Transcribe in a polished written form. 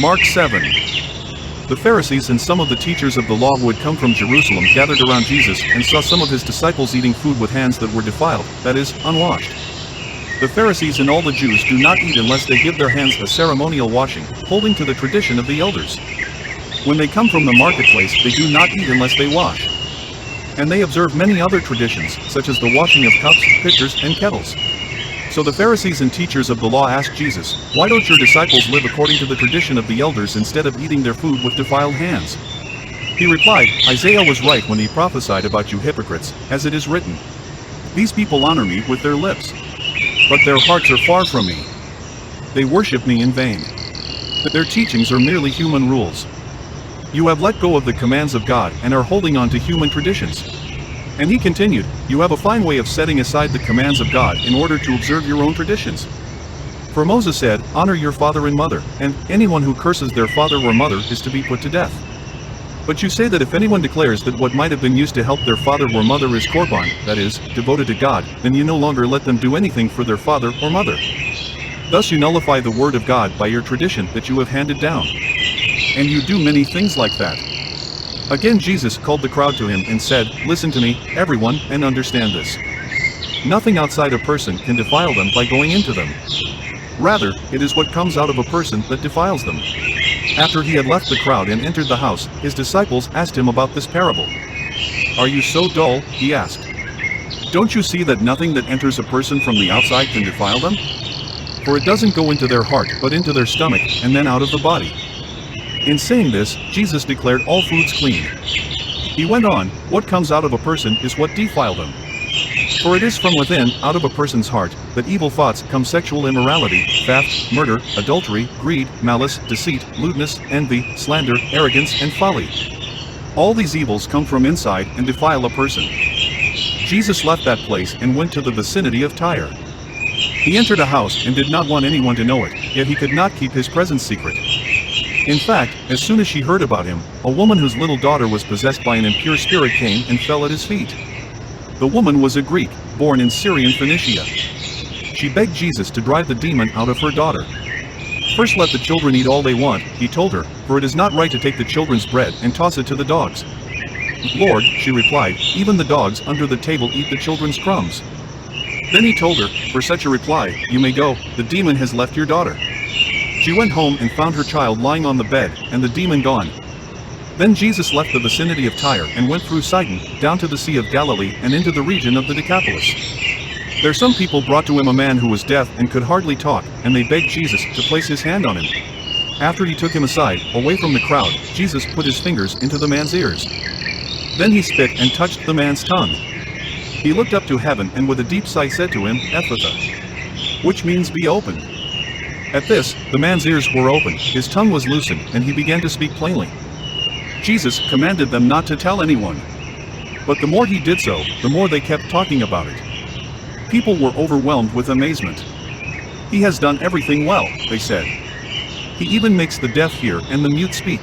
Mark 7. The Pharisees and some of the teachers of the law who had come from Jerusalem gathered around Jesus and saw some of his disciples eating food with hands that were defiled, that is, unwashed. The Pharisees and all the Jews do not eat unless they give their hands a ceremonial washing, holding to the tradition of the elders. When they come from the marketplace, they do not eat unless they wash. And they observe many other traditions, such as the washing of cups, pitchers, and kettles. So the Pharisees and teachers of the law asked Jesus, "Why don't your disciples live according to the tradition of the elders instead of eating their food with defiled hands?" He replied, "Isaiah was right when he prophesied about you hypocrites, as it is written, 'These people honor me with their lips, but their hearts are far from me. They worship me in vain. Their teachings are merely human rules. You have let go of the commands of God and are holding on to human traditions." And he continued, "You have a fine way of setting aside the commands of God in order to observe your own traditions. For Moses said, 'Honor your father and mother,' and anyone who curses their father or mother is to be put to death. But you say that if anyone declares that what might have been used to help their father or mother is korban, that is, devoted to God, then you no longer let them do anything for their father or mother. Thus you nullify the word of God by your tradition that you have handed down. And you do many things like that." Again Jesus called the crowd to him and said, "Listen to me, everyone, and understand this. Nothing outside a person can defile them by going into them. Rather, it is what comes out of a person that defiles them." After he had left the crowd and entered the house, his disciples asked him about this parable. "Are you so dull?" he asked. "Don't you see that nothing that enters a person from the outside can defile them? For it doesn't go into their heart but into their stomach, and then out of the body." In saying this, Jesus declared all foods clean. He went on, "What comes out of a person is what defiles them. For it is from within, out of a person's heart, that evil thoughts come: sexual immorality, theft, murder, adultery, greed, malice, deceit, lewdness, envy, slander, arrogance, and folly. All these evils come from inside and defile a person." Jesus left that place and went to the vicinity of Tyre. He entered a house and did not want anyone to know it, yet he could not keep his presence secret. In fact, as soon as she heard about him, a woman whose little daughter was possessed by an impure spirit came and fell at his feet. The woman was a Greek, born in Syrian Phoenicia. She begged Jesus to drive the demon out of her daughter. "First let the children eat all they want," he told her, "for it is not right to take the children's bread and toss it to the dogs." "Lord," she replied, "even the dogs under the table eat the children's crumbs." Then he told her, "For such a reply, you may go, the demon has left your daughter." She went home and found her child lying on the bed, and the demon gone. Then Jesus left the vicinity of Tyre and went through Sidon, down to the Sea of Galilee and into the region of the Decapolis. There some people brought to him a man who was deaf and could hardly talk, and they begged Jesus to place his hand on him. After he took him aside, away from the crowd, Jesus put his fingers into the man's ears. Then he spit and touched the man's tongue. He looked up to heaven and with a deep sigh said to him, "Ephphatha," which means "be opened." At this, the man's ears were opened, his tongue was loosened, and he began to speak plainly. Jesus commanded them not to tell anyone. But the more he did so, the more they kept talking about it. People were overwhelmed with amazement. "He has done everything well," they said. "He even makes the deaf hear and the mute speak."